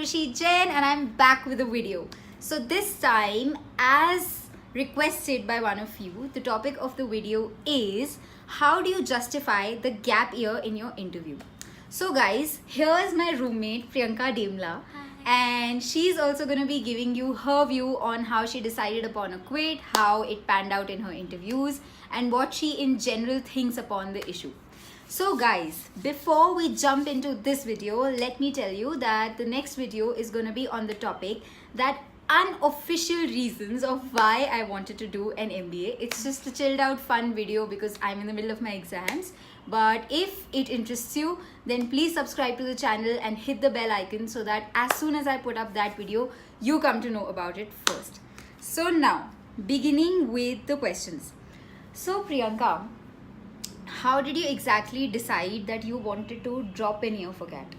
Urvashi Jain and I'm back with a video. So this time, as requested by one of you, the topic of the video is how do you justify the gap year in your interview? So guys, here's my roommate Priyanka Demla, and she's also going to be giving you her view on how she decided upon a quit, how it panned out in her interviews, and what she in general thinks upon the issue. So guys, before we jump into this video, let me tell you that the next video is going to be on the topic that unofficial reasons of why I wanted to do an MBA. It's just a chilled out fun video because I'm in the middle of my exams. But if it interests you, then please subscribe to the channel and hit the bell icon so that as soon as I put up that video, you come to know about it first. So now, beginning with the questions. So Priyanka, how did you exactly decide that you wanted to drop an year for CAT?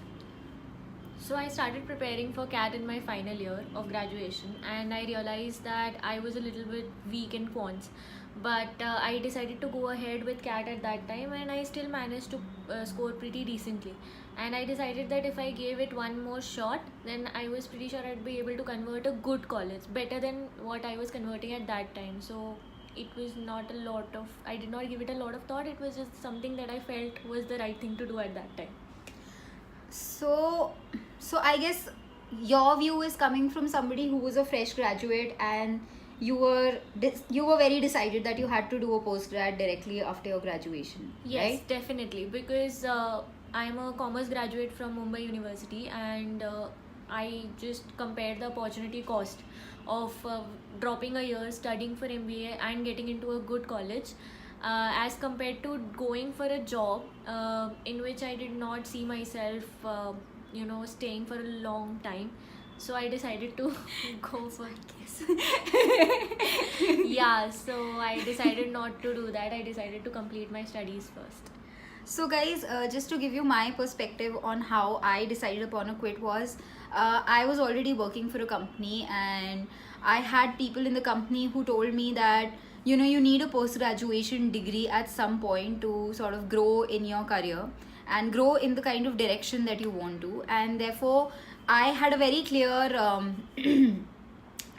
So I started preparing for CAT in my final year of graduation, and I realized that I was a little bit weak in quants. But I decided to go ahead with CAT at that time, and I still managed to score pretty decently. And I decided that if I gave it one more shot, then I was pretty sure I'd be able to convert a good college, better than what I was converting at that time. So it was not a lot of, I did not give it a lot of thought. It was just something that I felt was the right thing to do at that time. So I guess your view is coming from somebody who was a fresh graduate and you were very decided that you had to do a postgrad directly after your graduation. Yes, right? definitely, because I'm a commerce graduate from Mumbai University, and I just compared the opportunity cost of dropping a year studying for MBA and getting into a good college as compared to going for a job in which I did not see myself staying for a long time. So I decided to go for yeah, so I decided not to do that. I decided to complete my studies first. So guys, just to give you my perspective on how I decided upon a quit was, I was already working for a company and I had people in the company who told me that you need a post graduation degree at some point to sort of grow in your career and grow in the kind of direction that you want to, and therefore I had a very clear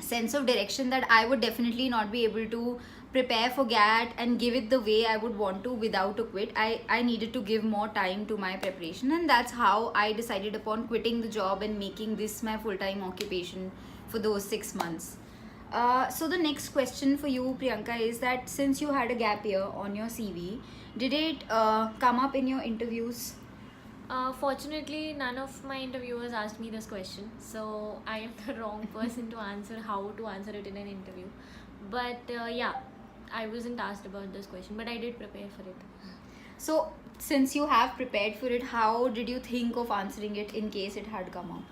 sense of direction that I would definitely not be able to prepare for GAT and give it the way I would want to without a quit. I needed to give more time to my preparation, and that's how I decided upon quitting the job and making this my full-time occupation for those 6 months. So the next question for you, Priyanka, is that since you had a gap year on your CV, did it come up in your interviews? Fortunately, none of my interviewers asked me this question, so I am the wrong person to answer how to answer it in an interview. But yeah, I wasn't asked about this question, but I did prepare for it. So since you have prepared for it, how did you think of answering it in case it had come up?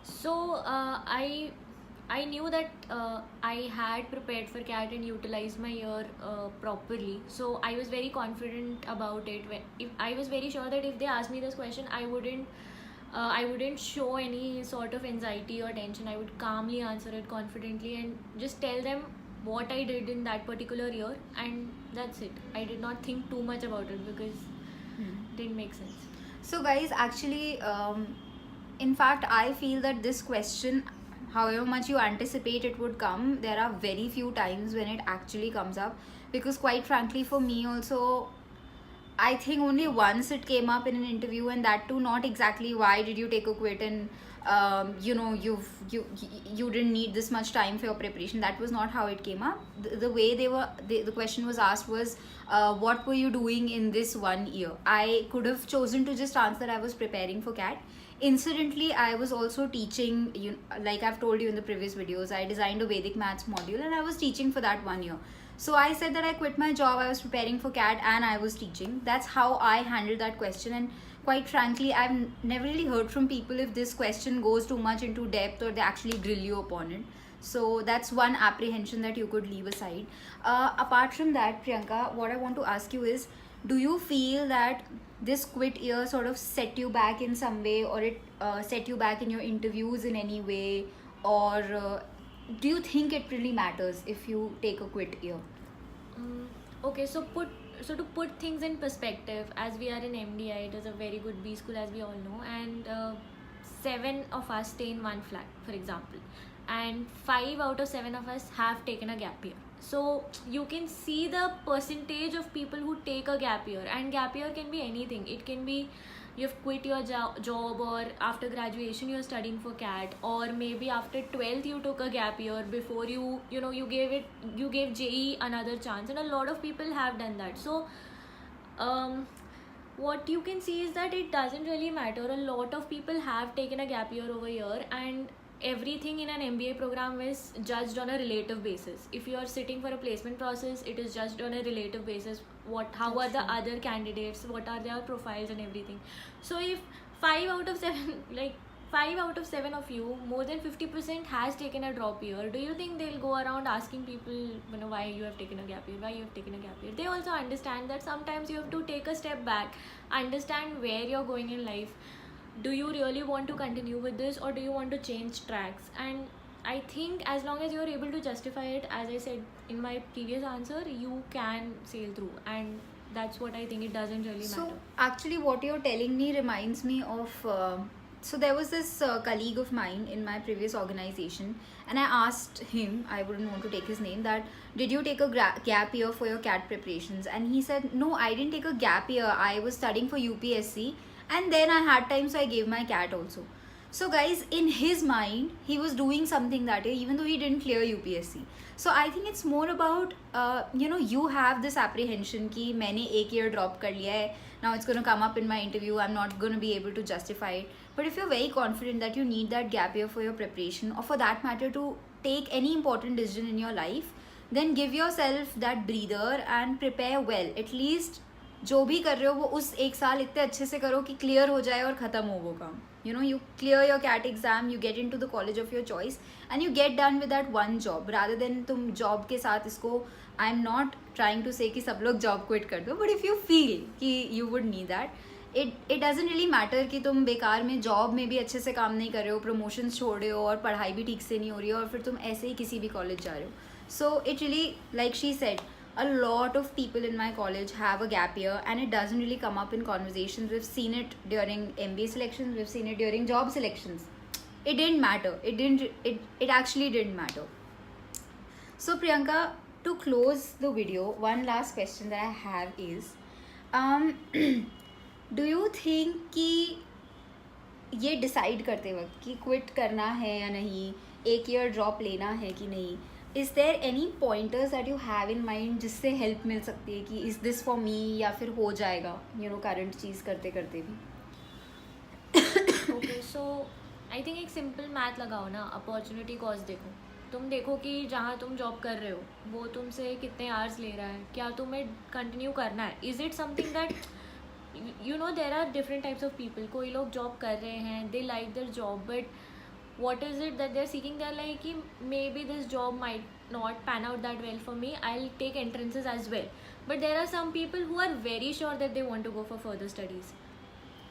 So I knew that I had prepared for CAT and utilized my year properly. So I was very confident about it. If I was very sure that if they asked me this question, I wouldn't show any sort of anxiety or tension. I would calmly answer it confidently and just tell them what I did in that particular year, and that's it. I did not think too much about it because it didn't make sense. So guys, actually, in fact, I feel that this question, however much you anticipate it would come, there are very few times when it actually comes up, because quite frankly for me also, I think only once it came up in an interview, and that too not exactly why did you take a quit and you didn't need this much time for your preparation. That was not how it came up. The way the question was asked was what were you doing in this 1 year. I could have chosen to just answer that I was preparing for CAT. Incidentally, I was also teaching, like I've told you in the previous videos, I designed a Vedic maths module and I was teaching for that 1 year. So I said that I quit my job, I was preparing for CAT and I was teaching. That's how I handled that question, and quite frankly, I've never really heard from people if this question goes too much into depth or they actually grill you upon it. So that's one apprehension that you could leave aside. Apart from that, Priyanka, what I want to ask you is, do you feel that this quit year sort of set you back in some way, or it set you back in your interviews in any way, or do you think it really matters if you take a quit year? Okay, so to put things in perspective, as we are in MDI, it is a very good B school, as we all know, and 7 of us stay in one flat, for example, and 5 out of 7 of us have taken a gap year. So you can see the percentage of people who take a gap year, and gap year can be anything. It can be you've quit your job, or after graduation you're studying for CAT, or maybe after 12th you took a gap year before you gave JE another chance, and a lot of people have done that. So what you can see is that it doesn't really matter. A lot of people have taken a gap year over here, and everything in an MBA program is judged on a relative basis. If you are sitting for a placement process, it is judged on a relative basis. How That's are the true. other candidates, what are their profiles and everything. So if 5 out of 7 like 5 out of 7 of you, more than 50% has taken a drop year, do you think they'll go around asking people, why you have taken a gap year, why you have taken a gap year? They also understand that sometimes you have to take a step back, understand where you're going in life. Do you really want to continue with this, or do you want to change tracks? And I think as long as you're able to justify it, as I said in my previous answer, you can sail through, and that's what I think. It doesn't really So matter. actually, what you're telling me reminds me of. So there was this colleague of mine in my previous organization, and I asked him. I wouldn't want to take his name. That did you take a gap year for your CAT preparations? And he said, no, I didn't take a gap year. I was studying for UPSC, and then I had time, so I gave my CAT also. So guys, in his mind, he was doing something that year, even though he didn't clear UPSC. So I think it's more about you have this apprehension कि मैंने एक year drop कर लिया है, now it's going to come up in my interview, I'm not going to be able to justify it. But if you're very confident that you need that gap year for your preparation, or for that matter to take any important decision in your life, then give yourself that breather and prepare well. At least जो भी कर रहे हो वो उस एक साल इतने अच्छे से करो कि क्लियर हो जाए और ख़त्म हो वो काम. You clear your CAT exam, you get into the college of your choice, and you get done with that one job, rather than तुम job के साथ इसको. I'm not trying to say कि सब लोग job quit कर दो, but if you feel कि you would need that, it doesn't really matter कि तुम बेकार में job में भी अच्छे से काम नहीं कर रहे हो, promotions छोड़ रहे हो और पढ़ाई भी ठीक से नहीं हो रही है, और फिर तुम ऐसे ही किसी भी college जा रहे हो. So it really, like she said, a lot of people in my college have a gap year, and it doesn't really come up in conversations. We've seen it during MBA selections, we've seen it during job selections. It didn't matter. It actually didn't matter. So Priyanka, to close the video, one last question that I have is, do you think कि ये decide करते वक्त कि quit करना है या नहीं, एक ईयर ड्रॉप लेना है कि नहीं, is there any pointers that you have in mind जिससे हेल्प मिल सकती है कि इज़ दिस फॉर मी, या फिर हो जाएगा करंट चीज़ करते करते भी? ओके, सो आई थिंक एक सिंपल मैथ लगाओ ना, अपॉर्चुनिटी कॉस्ट देखो. तुम देखो कि जहाँ तुम जॉब कर रहे हो वो तुमसे कितने आवर्स ले रहा है, क्या तुम्हें कंटिन्यू करना है. Is it something that there are different types of people. कोई लोग जॉब कर रहे हैं, they like their job, but what is it that they're seeking? They're like, maybe this job might not pan out that well for me, I'll take entrances as well. But there are some people who are very sure that they want to go for further studies.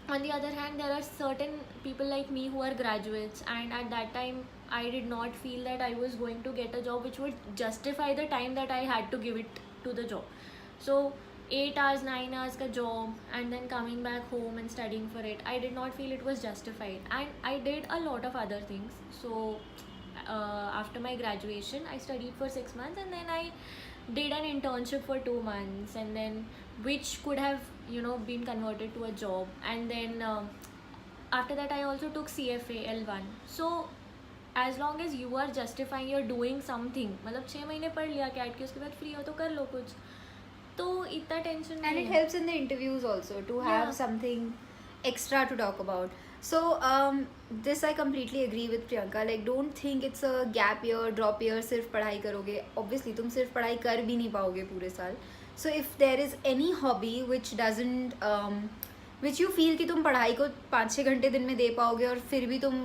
On the other hand, there are certain people like me who are graduates, and at that time I did not feel that I was going to get a job which would justify the time that I had to give it to the job. So 8 hours, 9 hours ka job, and then coming back home and studying for it, I did not feel it was justified. And I did a lot of other things. So after my graduation, I studied for 6 months, and then I did an internship for 2 months, and then which could have been converted to a job. And then after that I also took CFA L1. So as long as you are justifying you're doing something, मतलब 6 महीने पढ़ लिया cat के, उसके बाद free हो तो कर लो कुछ, तो इतना टेंशन नहीं. And it helps in the interviews also to have something extra to talk about. So this I completely agree with Priyanka. Like, don't think it's a gap year, drop year, सिर्फ पढ़ाई करोगे. Obviously तुम सिर्फ पढ़ाई कर भी नहीं पाओगे पूरे साल. So if there is any hobby which doesn't which you feel कि तुम पढ़ाई को 5-6 घंटे दिन में दे पाओगे और फिर भी तुम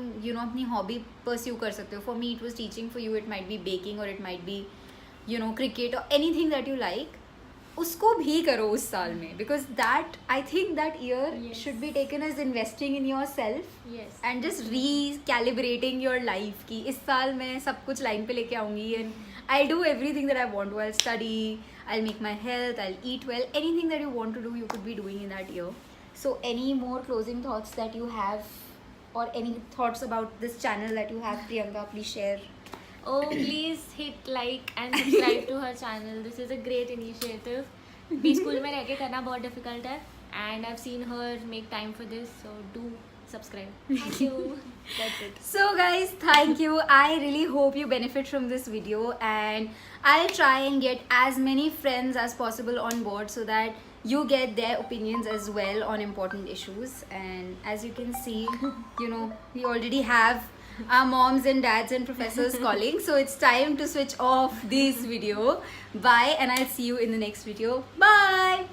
अपनी hobby pursue कर सकते हो. For me it was teaching, for you it might be baking, or it might be cricket, or anything that you like. उसको भी करो उस साल में, because that, I think that year should be taken as investing in yourself. Yes. And just recalibrating your life कि इस साल मैं सब कुछ लाइन पे लेके आऊँगी, and I'll do everything that I want to. I'll study, I'll make my health, I'll eat well. Anything that you want to do, you could be doing in that year. So any more closing thoughts that you have? or any thoughts about this channel that you have, Priyanka? Please share. Oh, please hit like and subscribe to her channel. This is a great initiative. B school में रह के करना बहुत difficult है, and I've seen her make time for this, so do subscribe. Thank you. That's it. So guys, thank you. I really hope you benefit from this video, and I'll try and get as many friends as possible on board so that you get their opinions as well on important issues. And as you can see, you know, we already have our moms and dads and professors calling, so it's time to switch off this video. Bye, and I'll see you in the next video. Bye.